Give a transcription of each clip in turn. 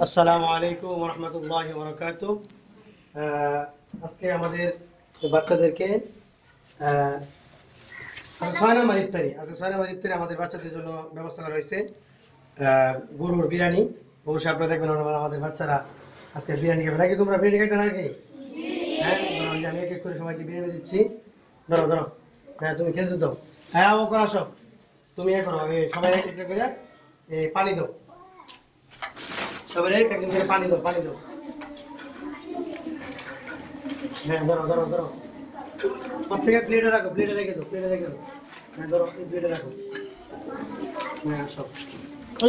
আসসালামু আলাইকুম ওয়া রাহমাতুল্লাহি ওয়া বারাকাতুহু। আজকে আমাদের বাচ্চাদেরকে আহ, আজকে 6 নম্বর ইফতারি আমাদের বাচ্চাদের জন্য ব্যবস্থা করা হয়েছে। গরুর বিরিয়ানি। অবশ্যই আপনারা দেখবেন আমাদের বাচ্চারা আজকে বিরিয়ানি খাবে নাকি? তোমরা বিরিয়ানি খাইতে নাকি? হ্যাঁ, ধরো, আমি এক এক করে সবাইকে বিরিয়ানি দিচ্ছি। ধরো ধরো, হ্যাঁ তুমি খেজুর দাও। হ্যাঁ ও করো, আসো তুমি এ করো, সবাই এক এক করে পানি দাও। সবাই একজন করে পানি দাও, পানি দাও। হ্যাঁ ধরো ধরো ধরো, প্রত্যেকে প্লেটে রাখো, প্লেটে রেখে দাও, প্লেটে রেখে দাও। হ্যাঁ ধরো, এই প্লেটে রাখো। হ্যাঁ সব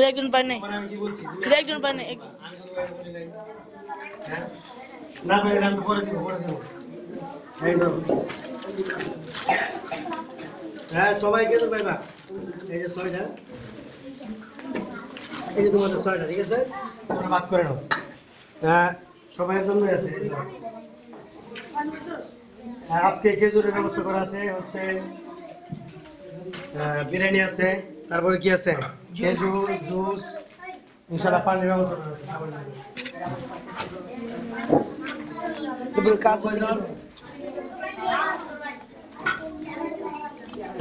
একজন পায় নাই, আমি কি বলছি একজন পায় নাই। আমি তো বলি নাই। হ্যাঁ না পারি আমি পরে দিব, পরে দিব। এই ধরো। হ্যাঁ সবাই খেতে পাইবা। এই যে 6টা, এই যে তোমাদের 6টা, ঠিক আছে? তোমরা ভাগ করে নাও। হ্যাঁ সবাইয়ের জন্যই আছে। আজকে খেজুরের ব্যবস্থা করা আছে, হচ্ছে বিরিয়ানি আছে, তারপরে কি আছে, খেজুর জুস, ইনশাআল্লাহ পানির ব্যবস্থা করা আছে।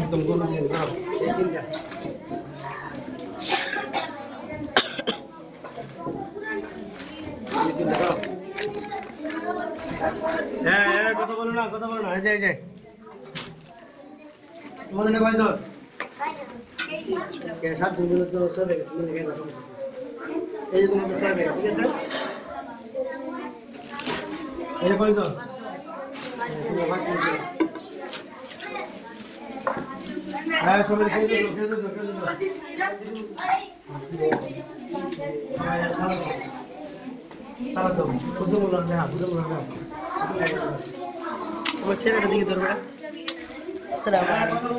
একদম গরু দিয়ে দাও, এই তিনটা। এই তিনটা দাও। হ্যাঁ হ্যাঁ, কথা বলো না, কথা বলো না। এই যে এই যে তোমাদের না কয়জন? সাত জন তো সব হয়ে গেছে, তুমি খেয়ে নাও। এই যে তোমাদের সব হয়ে গেছে, ঠিক আছে? এই যে কয়জন? হ্যাঁ সবাই খেয়ে দাও, খেয়ে দাও, খেয়ে দাও। সালাদ দাও, বুঝতে বললাম, হ্যাঁ বুঝতে বললাম। তোমার ছেলেটা দিকে ধরবে। আসসালামু আলাইকুম।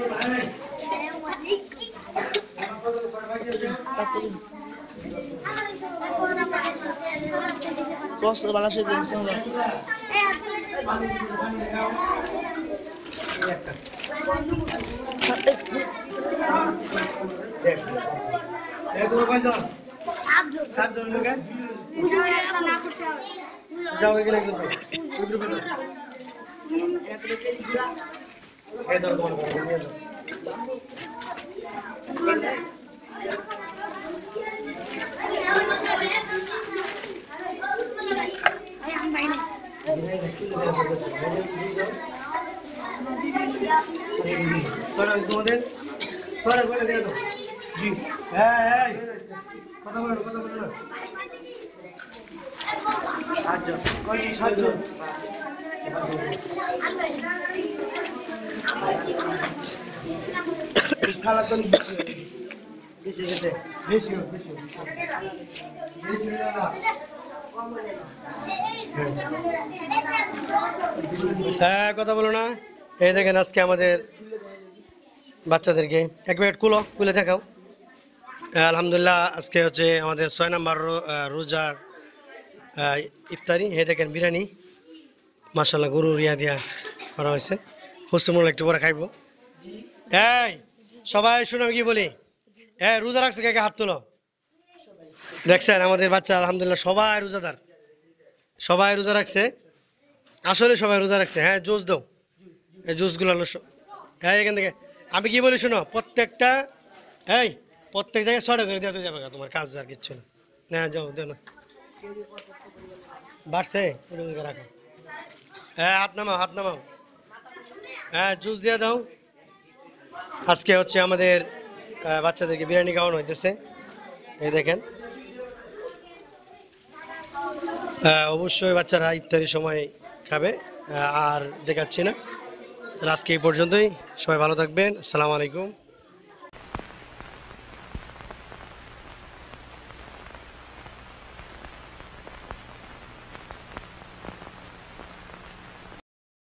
বস বাংলাদেশে দিন তোমার কয়জন? 7 জন লোক। যাও এখানে একজন যাও। ওই গ্রুপে যাও। এই ধরো তোমার ঘরে নিয়ে যাও। তোমাদের সরে বলে দিয়ে দাও। জি হ্যাঁ হ্যাঁ, কথা বলো, কথা বলো না। 7 জন, কয়জন? 7 জন। সালাদ তো বেশি গেছে, বেশি বেশি বেশি না। হ্যাঁ কথা বলো না। এই দেখেন আজকে আমাদের বাচ্চাদেরকে এক মিনিট খুলে দেখাও। আলহামদুলিল্লাহ, আজকে হচ্ছে আমাদের 6 নম্বর রোজার ইফতারি। এই দেখেন বিরিয়ানি, মাশাআল্লাহ গরু রিয়া দিয়া করা হয়েছে। হুসুমুল একটু পরে খাইব। এই সবাই শুনো কি বলি, রোজা রাখছে কে কে হাত তোলো। দেখছেন আমাদের বাচ্চা আলহামদুলিল্লাহ সবাই রোজাদার, সবাই রোজা রাখছে, আসলে সবাই রোজা রাখছে। হ্যাঁ জুস দাও, এই জুসগুলো হ্যাঁ এখান থেকে। আমি কি বলি শোনো, প্রত্যেকটা প্রত্যেক জায়গায় 6টা করে দেওয়া যাবে, তোমার কাজ আর কিচ্ছু না। হ্যাঁ যাও দেও না, বাড়ছে রাখো। হ্যাঁ হাত নামাও, হাত নামাও। হ্যাঁ জুস দিয়ে দাও। আজকে হচ্ছে আমাদের বাচ্চাদেরকে বিরিয়ানি খাওয়ানো হইতেছে, এই দেখেন। অবশ্যই বাচ্চারা ইফতারির সময় খাবে, আর দেখাচ্ছি না। আজকে এই পর্যন্তই, সবাই ভালো থাকবেন। আসসালামু আলাইকুম।